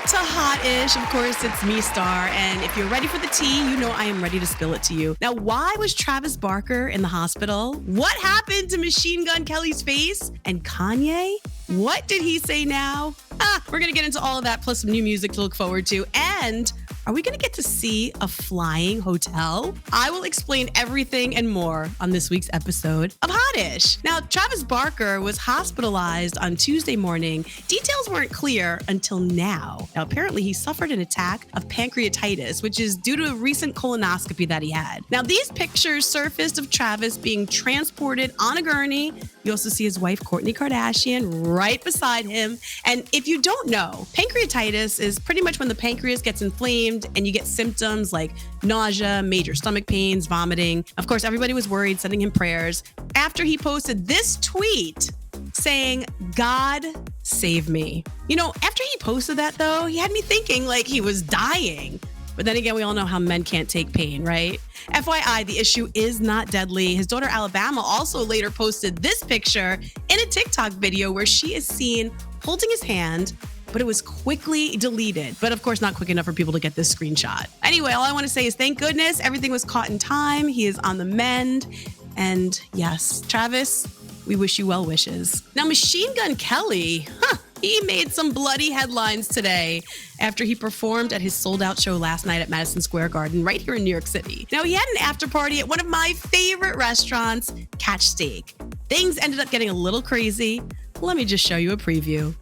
to Hot-ish. Of course, it's me, Starr. And if you're ready for the tea, you know I am ready to spill it to you. Now, why was Travis Barker in the hospital? What happened to Machine Gun Kelly's face? And Kanye? What did he say now? We're going to get into all of that, plus some new music to look forward to. And are we going to get to see a flying hotel? I will explain everything and more on this week's episode of Hot-ish. Now, Travis Barker was hospitalized on Tuesday morning. Details weren't clear until now. Now, apparently he suffered an attack of pancreatitis, which is due to a recent colonoscopy that he had. Now, these pictures surfaced of Travis being transported on a gurney. You also see his wife, Kourtney Kardashian, right beside him. And if you don't know, pancreatitis is pretty much when the pancreas gets inflamed and you get symptoms like nausea, major stomach pains, vomiting. Of course, everybody was worried, sending him prayers after he posted this tweet saying, "God save me." You know, after he posted that, though, he had me thinking like he was dying. But then again, we all know how men can't take pain, right? FYI, the issue is not deadly. His daughter, Alabama, also later posted this picture in a TikTok video where she is seen holding his hand, but it was quickly deleted. But of course, not quick enough for people to get this screenshot. Anyway, all I want to say is thank goodness everything was caught in time. He is on the mend. And yes, Travis, we wish you well wishes. Now, Machine Gun Kelly, he made some bloody headlines today after he performed at his sold-out show last night at Madison Square Garden right here in New York City. Now, he had an after party at one of my favorite restaurants, Catch Steak. Things ended up getting a little crazy. Let me just show you a preview.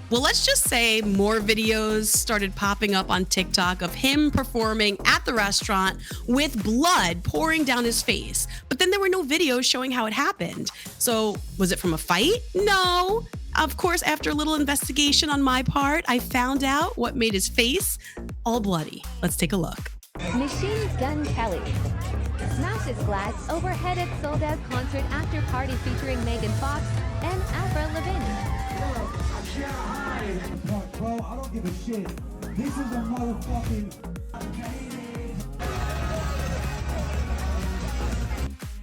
Well, let's just say more videos started popping up on TikTok of him performing at the restaurant with blood pouring down his face. But then there were no videos showing how it happened. So was it from a fight? No. Of course, after a little investigation on my part, I found out what made his face all bloody. Let's take a look. Machine Gun Kelly smashes glass overhead at sold-out concert after party featuring Megan Fox and Avril Lavigne. Bro, I don't give a shit. This is a motherfucking...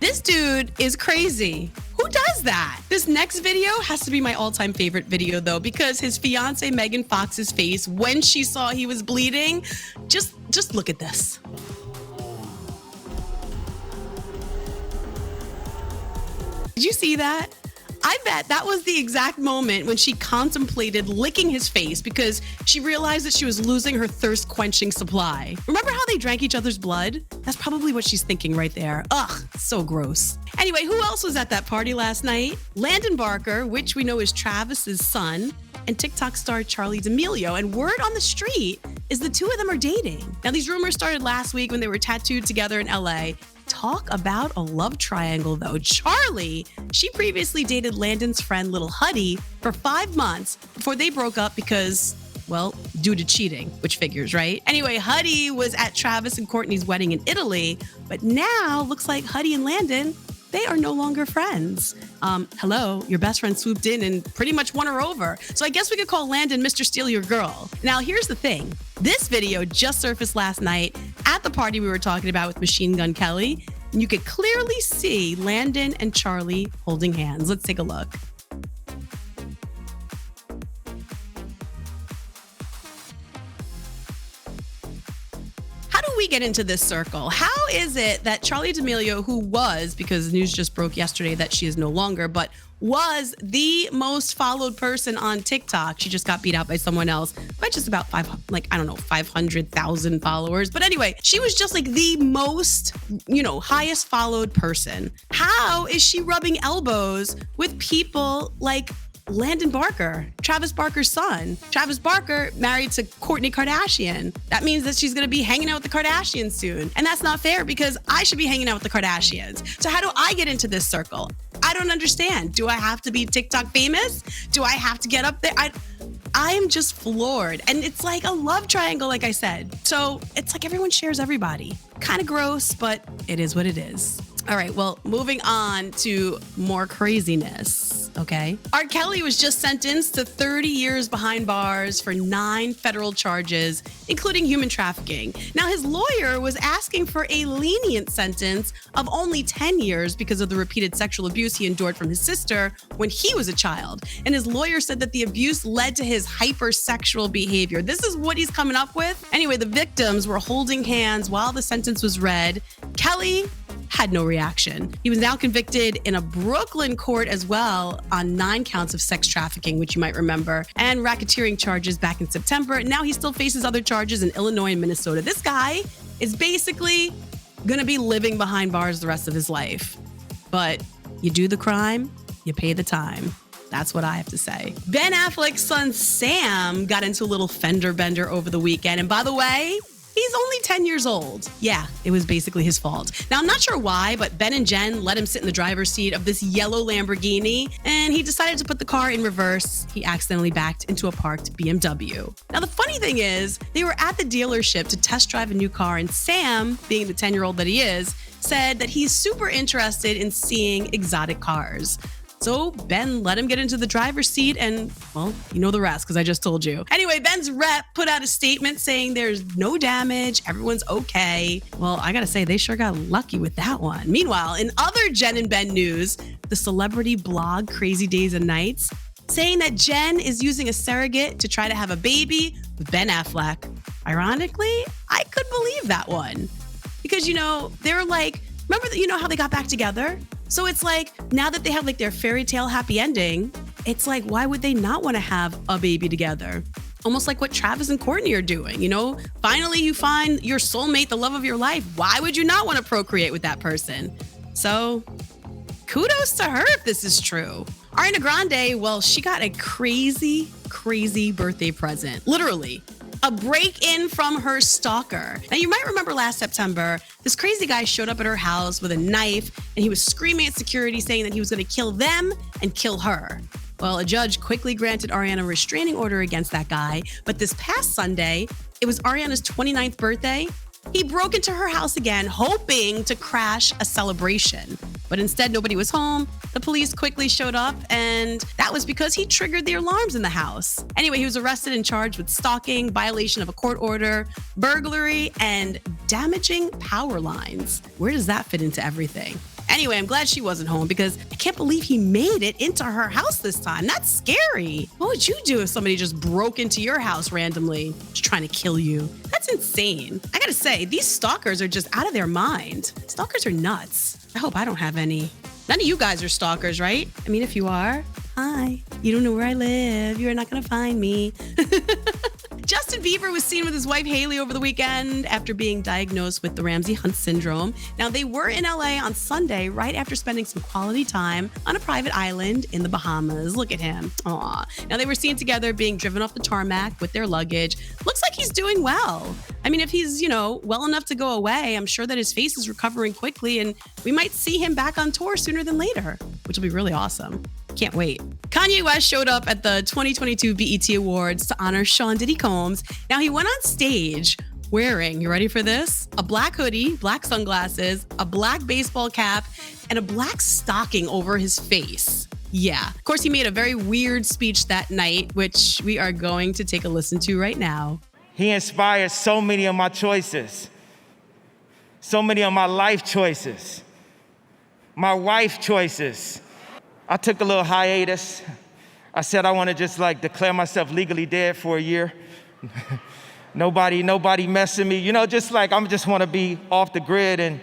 This dude is crazy. Who does that? This next video has to be my all-time favorite video, though, because his fiance Megan Fox's face when she saw he was bleeding, just look at this. Did you see that? I bet that was the exact moment when she contemplated licking his face because she realized that she was losing her thirst-quenching supply. Remember how they drank each other's blood? That's probably what she's thinking right there. Ugh, so gross. Anyway, who else was at that party last night? Landon Barker, which we know is Travis's son, and TikTok star Charli D'Amelio. And word on the street is the two of them are dating. Now, these rumors started last week when they were tattooed together in LA. Talk about a love triangle, though. Charli, she previously dated Landon's friend Lil Huddy for 5 months before they broke up because, well, due to cheating, which figures, right? Anyway, Huddy was at Travis and Kourtney's wedding in Italy, but now looks like Huddy and Landon, they are no longer friends. Hello, your best friend swooped in and pretty much won her over. So I guess we could call Landon Mr. Steal Your Girl. Now, here's the thing. This video just surfaced last night at the party we were talking about with Machine Gun Kelly. And you could clearly see Landon and Charli holding hands. Let's take a look. We get into this circle. How is it that Charli D'Amelio, who was, because news just broke yesterday that she is no longer, but was the most followed person on TikTok. She just got beat out by someone else by just about 500,000 followers. But anyway, she was just like the most, highest followed person. How is she rubbing elbows with people like Landon Barker, Travis Barker's son? Travis Barker married to Kourtney Kardashian. That means that she's going to be hanging out with the Kardashians soon. And that's not fair because I should be hanging out with the Kardashians. So how do I get into this circle? I don't understand. Do I have to be TikTok famous? Do I have to get up there? I am just floored. And it's like a love triangle, like I said. So it's like everyone shares everybody. Kind of gross, but it is what it is. All right, well, moving on to more craziness. okay? R.Kelly was just sentenced to 30 years behind bars for 9 federal charges, including human trafficking. Now, his lawyer was asking for a lenient sentence of only 10 years because of the repeated sexual abuse he endured from his sister when he was a child. And his lawyer said that the abuse led to his hypersexual behavior. This is what he's coming up with. Anyway, the victims were holding hands while the sentence was read. Kelly had no reaction. He was now convicted in a Brooklyn court as well on 9 counts of sex trafficking, which you might remember, and racketeering charges back in September. Now he still faces other charges in Illinois and Minnesota. This guy is basically gonna be living behind bars the rest of his life. But you do the crime, you pay the time. That's what I have to say. Ben Affleck's son Sam got into a little fender bender over the weekend. And by the way, he's only 10 years old. Yeah, it was basically his fault. Now, I'm not sure why, but Ben and Jen let him sit in the driver's seat of this yellow Lamborghini, and he decided to put the car in reverse. He accidentally backed into a parked BMW. Now, the funny thing is, they were at the dealership to test drive a new car, and Sam, being the 10-year-old that he is, said that he's super interested in seeing exotic cars. So Ben let him get into the driver's seat and, well, you know the rest because I just told you. Anyway, Ben's rep put out a statement saying there's no damage, everyone's okay. Well, I gotta say, they sure got lucky with that one. Meanwhile, in other Jen and Ben news, the celebrity blog Crazy Days and Nights saying that Jen is using a surrogate to try to have a baby with Ben Affleck. Ironically, I could believe that one. Because, they were like, remember how they got back together? So it's like, now that they have like their fairy tale happy ending, it's like, why would they not want to have a baby together? Almost like what Travis and Courtney are doing, Finally, you find your soulmate, the love of your life. Why would you not want to procreate with that person? So kudos to her if this is true. Ariana Grande, well, she got a crazy, crazy birthday present. Literally. A break-in from her stalker. Now, you might remember last September, this crazy guy showed up at her house with a knife, and he was screaming at security saying that he was going to kill them and kill her. Well, a judge quickly granted Ariana a restraining order against that guy, but this past Sunday, it was Ariana's 29th birthday. He broke into her house again, hoping to crash a celebration. But instead, nobody was home. The police quickly showed up, and that was because he triggered the alarms in the house. Anyway, he was arrested and charged with stalking, violation of a court order, burglary, and damaging power lines. Where does that fit into everything? Anyway, I'm glad she wasn't home because I can't believe he made it into her house this time. That's scary. What would you do if somebody just broke into your house randomly, just trying to kill you? That's insane. I gotta say, these stalkers are just out of their mind. Stalkers are nuts. I hope I don't have any. None of you guys are stalkers, right? I mean, if you are, hi. You don't know where I live. You're not gonna find me. Justin Bieber was seen with his wife Hailey over the weekend after being diagnosed with the Ramsay-Hunt syndrome. Now, they were in LA on Sunday right after spending some quality time on a private island in the Bahamas. Look at him. Aw. Now, they were seen together being driven off the tarmac with their luggage. Looks like he's doing well. I mean, if he's, well enough to go away, I'm sure that his face is recovering quickly and we might see him back on tour sooner than later, which will be really awesome. Can't wait. Kanye West showed up at the 2022 BET Awards to honor Sean Diddy Combs. Now, he went on stage wearing, you ready for this? A black hoodie, black sunglasses, a black baseball cap, and a black stocking over his face. Yeah. Of course, he made a very weird speech that night, which we are going to take a listen to right now. He inspires so many of my choices, so many of my life choices, my wife choices. I took a little hiatus. I said I want to just declare myself legally dead for a year. Nobody messing me. I just want to be off the grid and,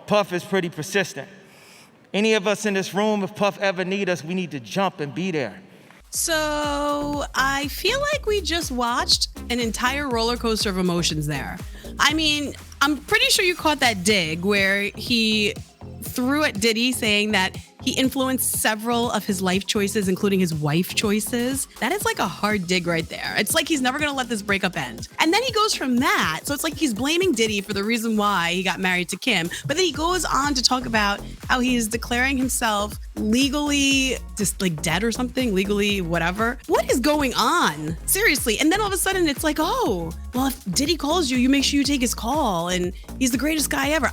Puff is pretty persistent. Any of us in this room, if Puff ever need us, we need to jump and be there. So I feel like we just watched an entire roller coaster of emotions there. I mean, I'm pretty sure you caught that dig where he threw at Diddy saying that he influenced several of his life choices, including his wife choices. That is like a hard dig right there. It's like he's never going to let this breakup end. And then he goes from that. So it's like he's blaming Diddy for the reason why he got married to Kim. But then he goes on to talk about how he's declaring himself legally just dead or something, legally whatever. What is going on? Seriously. And then all of a sudden it's like, oh, well, if Diddy calls you, you make sure you take his call. And he's the greatest guy ever.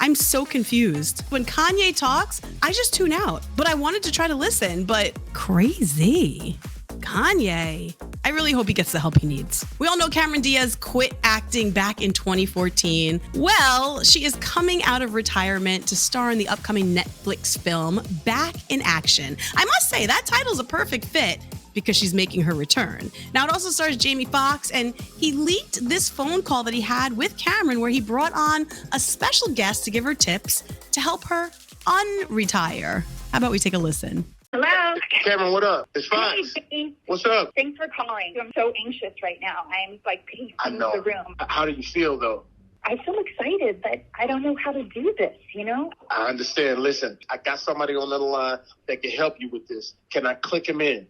I'm so confused. When Kanye talks, I just tune out. But I wanted to try to listen, but crazy. Kanye. I really hope he gets the help he needs. We all know Cameron Diaz quit acting back in 2014. Well, she is coming out of retirement to star in the upcoming Netflix film Back in Action. I must say, that title's a perfect fit because she's making her return. Now, it also stars Jamie Foxx, and he leaked this phone call that he had with Cameron where he brought on a special guest to give her tips to help her unretire. How about we take a listen? Hello. Cameron, what up? It's fine. Hey, What's up? thanks for calling. I'm so anxious right now. I'm like pacing I know. the room. How do you feel, though? I feel excited, but I don't know how to do this, you know? I understand. Listen, I got somebody on the line that can help you with this. Can I click him in?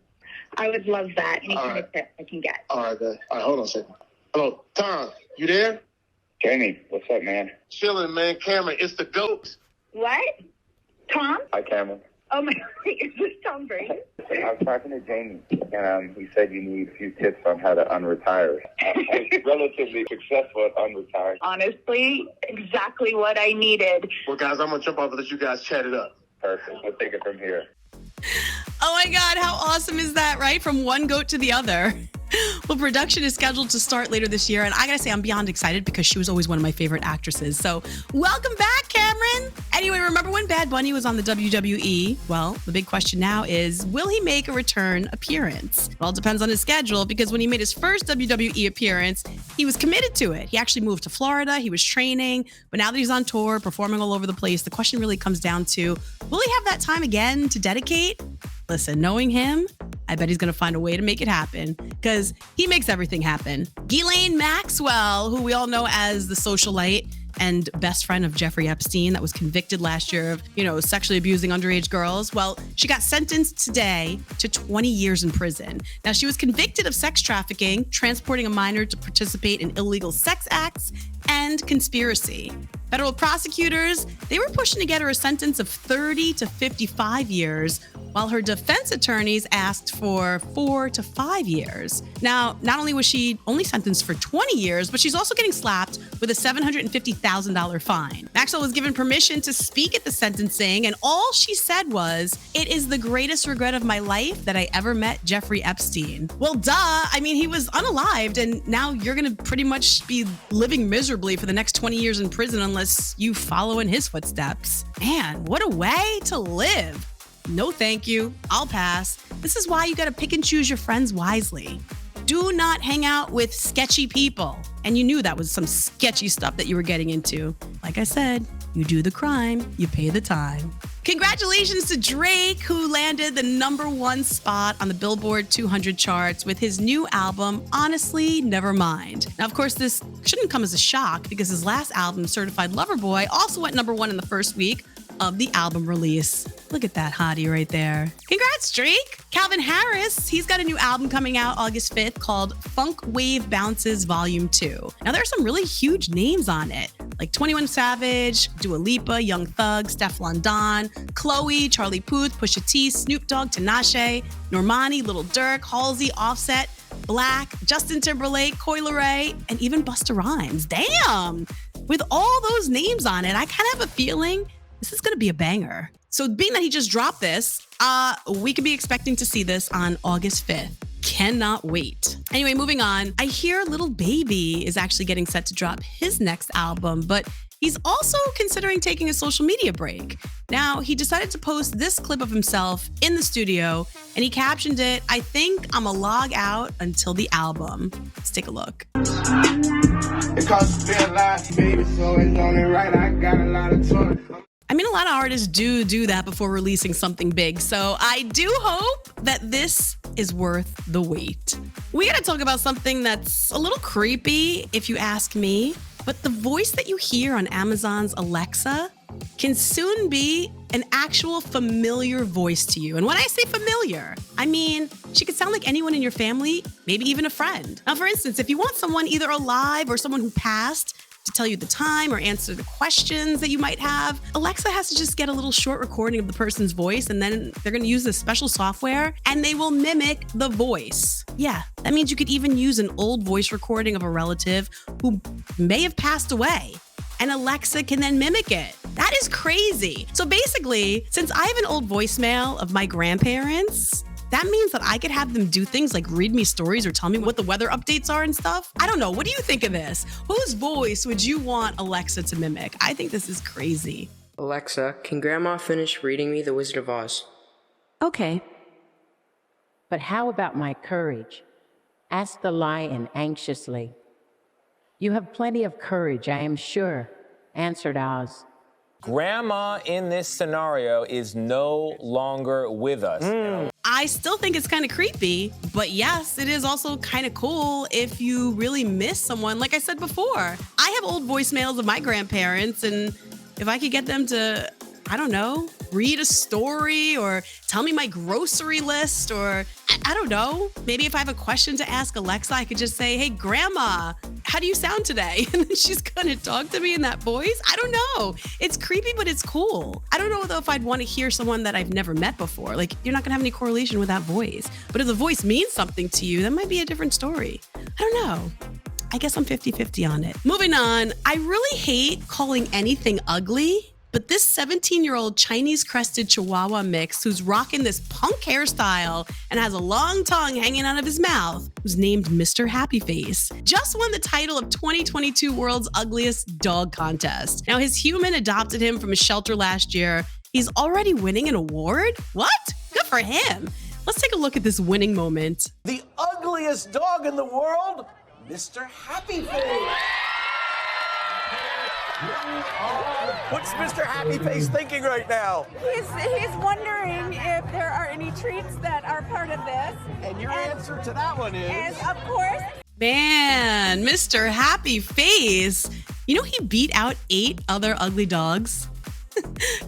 I would love that. Any All kind right. of tip I can get. All right, then. All right, hold on a second. Hello, Tom, you there? Jamie, what's up, man? Chilling, man. Cameron, it's the GOAT. What? Tom? Hi, Cameron. Oh my God, is this Tom Brady? I was talking to Jamie, and he said you need a few tips on how to unretire. I'm relatively successful at unretiring. Honestly, exactly what I needed. Well, guys, I'm going to jump off and let you guys chat it up. Perfect. We'll take it from here. Oh my God, how awesome is that, right? From one goat to the other. Well, production is scheduled to start later this year, and I gotta say, I'm beyond excited because she was always one of my favorite actresses. So, welcome back, Cameron. Anyway, remember when Bad Bunny was on the WWE? Well, the big question now is, will he make a return appearance? Well, it depends on his schedule, because when he made his first WWE appearance, he was committed to it. He actually moved to Florida, he was training, but now that he's on tour, performing all over the place, the question really comes down to, will he have that time again to dedicate? Listen, knowing him, I bet he's going to find a way to make it happen because he makes everything happen. Ghislaine Maxwell, who we all know as the socialite and best friend of Jeffrey Epstein that was convicted last year of, sexually abusing underage girls. Well, she got sentenced today to 20 years in prison. Now, she was convicted of sex trafficking, transporting a minor to participate in illegal sex acts, and conspiracy. Federal prosecutors, they were pushing to get her a sentence of 30 to 55 years, while her defense attorneys asked for 4 to 5 years. Now, not only was she only sentenced for 20 years, but she's also getting slapped with a $750,000 fine. Maxwell was given permission to speak at the sentencing, and all she said was, "It is the greatest regret of my life that I ever met Jeffrey Epstein." Well, duh. I mean, he was unalived, and now you're going to pretty much be living miserably for the next 20 years in prison unless you follow in his footsteps. Man, what a way to live. No, thank you. I'll pass. This is why you got to pick and choose your friends wisely. Do not hang out with sketchy people. And you knew that was some sketchy stuff that you were getting into. Like I said, you do the crime, you pay the time. Congratulations to Drake, who landed the #1 spot on the Billboard 200 charts with his new album, Honestly, Nevermind. Now, of course, this shouldn't come as a shock because his last album, Certified Lover Boy, also went #1 in the first week of the album release. Look at that hottie right there. Congrats, Drake. Calvin Harris, he's got a new album coming out August 5th called Funk Wave Bounces Volume 2. Now, there are some really huge names on it, like 21 Savage, Dua Lipa, Young Thug, Stefflon Don, Chloe, Charlie Puth, Pusha T, Snoop Dogg, Tinashe, Normani, Lil Durk, Halsey, Offset, Black, Justin Timberlake, Coi Leray, and even Busta Rhymes. Damn! With all those names on it, I kind of have a feeling this is going to be a banger. So being that he just dropped this, we could be expecting to see this on August 5th. Cannot wait. Anyway, moving on. I hear Lil Baby is actually getting set to drop his next album, but he's also considering taking a social media break. Now, he decided to post this clip of himself in the studio, and he captioned it, "I think I'ma log out until the album." Let's take a look. It costs a lot, baby, so it's only right. I got a lot of time. I mean, a lot of artists do that before releasing something big, so I do hope that this is worth the wait. We gotta talk about something that's a little creepy, if you ask me, but the voice that you hear on Amazon's Alexa can soon be an actual familiar voice to you. And when I say familiar, I mean, she could sound like anyone in your family, maybe even a friend. Now, for instance, if you want someone either alive or someone who passed to tell you the time or answer the questions that you might have, Alexa has to just get a little short recording of the person's voice, and then they're going to use this special software and they will mimic the voice. Yeah, that means you could even use an old voice recording of a relative who may have passed away, and Alexa can then mimic it. That is crazy. So basically, since I have an old voicemail of my grandparents, that means that I could have them do things like read me stories or tell me what the weather updates are and stuff. I don't know. What do you think of this? Whose voice would you want Alexa to mimic? I think this is crazy. Alexa, can Grandma finish reading me The Wizard of Oz? Okay. But how about my courage? Asked the lion anxiously. You have plenty of courage, I am sure, answered Oz. Grandma in this scenario is no longer with us. I still think it's kind of creepy, but yes, it is also kind of cool if you really miss someone. Like I said before, I have old voicemails of my grandparents, and if I could get them to, I don't know, read a story or tell me my grocery list, or I don't know, maybe if I have a question to ask Alexa, I could just say, hey, Grandma, how do you sound today? And then she's gonna talk to me in that voice. I don't know. It's creepy, but it's cool. I don't know though if I'd want to hear someone that I've never met before. Like, you're not gonna have any correlation with that voice. But if the voice means something to you, that might be a different story. I don't know. I guess I'm 50-50 on it. Moving on, I really hate calling anything ugly, but this 17-year-old Chinese crested Chihuahua mix who's rocking this punk hairstyle and has a long tongue hanging out of his mouth, who's named Mr. Happy Face, just won the title of 2022 World's Ugliest Dog contest. Now, his human adopted him from a shelter last year. He's already winning an award? What? Good for him. Let's take a look at this winning moment. The ugliest dog in the world, Mr. Happy Face. What's Mr. Happy Face thinking right now? He's wondering if there are any treats that are part of this. And your answer to that one is? Of course. Man, Mr. Happy Face. You know he beat out 8 other ugly dogs?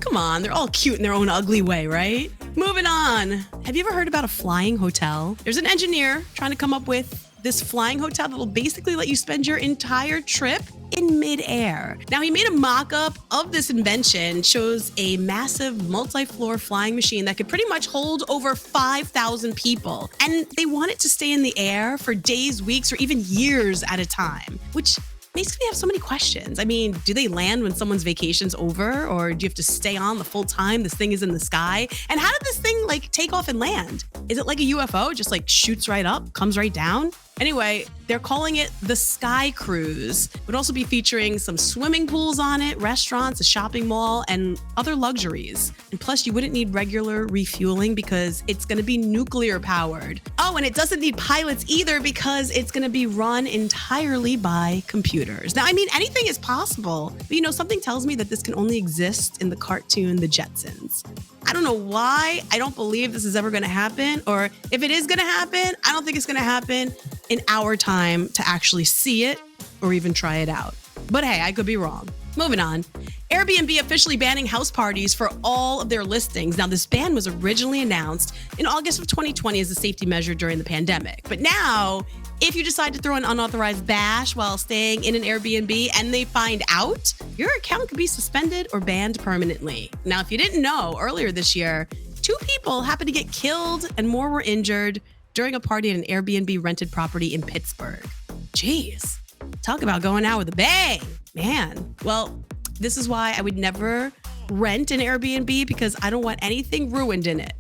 Come on, they're all cute in their own ugly way, right? Moving on. Have you ever heard about a flying hotel? There's an engineer trying to come up with this flying hotel that'll basically let you spend your entire trip in midair. Now, he made a mock-up of this invention, shows a massive multi-floor flying machine that could pretty much hold over 5,000 people. And they want it to stay in the air for days, weeks, or even years at a time, which makes me have so many questions. I mean, do they land when someone's vacation's over, or do you have to stay on the full time this thing is in the sky? And how did this thing take off and land? Is it like a UFO, just shoots right up, comes right down? Anyway, they're calling it the Sky Cruise. It would also be featuring some swimming pools on it, restaurants, a shopping mall, and other luxuries. And plus, you wouldn't need regular refueling because it's going to be nuclear powered. Oh, and it doesn't need pilots either because it's going to be run entirely by computers. Now, I mean, anything is possible, but something tells me that this can only exist in the cartoon The Jetsons. I don't know why. I don't believe this is ever going to happen. Or if it is going to happen, I don't think it's going to happen in our time to actually see it or even try it out. But hey, I could be wrong. Moving on. Airbnb officially banning house parties for all of their listings. Now, this ban was originally announced in August of 2020 as a safety measure during the pandemic. But now, if you decide to throw an unauthorized bash while staying in an Airbnb and they find out, your account could be suspended or banned permanently. Now, if you didn't know, earlier this year, 2 people happened to get killed and more were injured during a party at an Airbnb rented property in Pittsburgh. Jeez, talk about going out with a bang, man. Well, this is why I would never rent an Airbnb because I don't want anything ruined in it.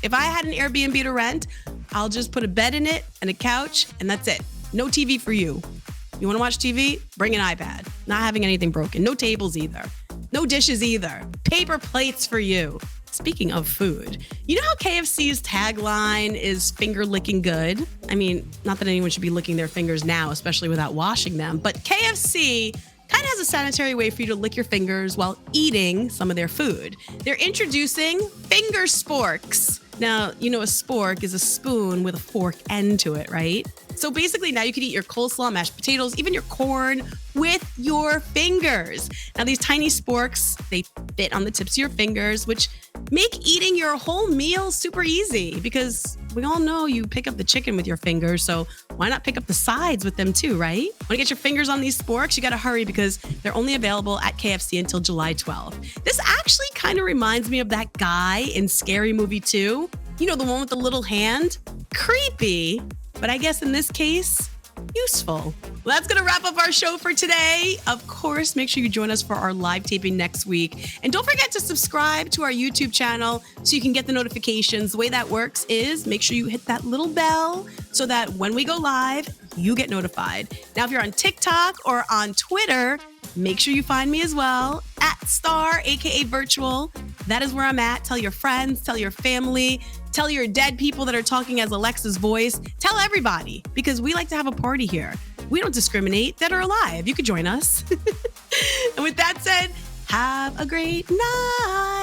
If I had an Airbnb to rent, I'll just put a bed in it and a couch, and that's it. No TV for you. You want to watch TV? Bring an iPad. Not having anything broken. No tables either. No dishes either. Paper plates for you. Speaking of food, you know how KFC's tagline is finger licking good? I mean, not that anyone should be licking their fingers now, especially without washing them, but KFC kind of has a sanitary way for you to lick your fingers while eating some of their food. They're introducing finger sporks. Now, a spork is a spoon with a fork end to it, right? So basically now you can eat your coleslaw, mashed potatoes, even your corn with your fingers. Now these tiny sporks, they fit on the tips of your fingers, which make eating your whole meal super easy because we all know you pick up the chicken with your fingers, so why not pick up the sides with them too, right? Want to get your fingers on these sporks? You got to hurry because they're only available at KFC until July 12th. This actually kind of reminds me of that guy in Scary Movie 2. The one with the little hand? Creepy. But I guess in this case, useful. Well, that's going to wrap up our show for today. Of course, make sure you join us for our live taping next week. And don't forget to subscribe to our YouTube channel so you can get the notifications. The way that works is make sure you hit that little bell so that when we go live, you get notified. Now, if you're on TikTok or on Twitter, make sure you find me as well at Starr, aka Virtual. That is where I'm at. Tell your friends, tell your family, tell your dead people that are talking as Alexa's voice. Tell everybody, because we like to have a party here. We don't discriminate, dead or alive. You could join us. And with that said, have a great night.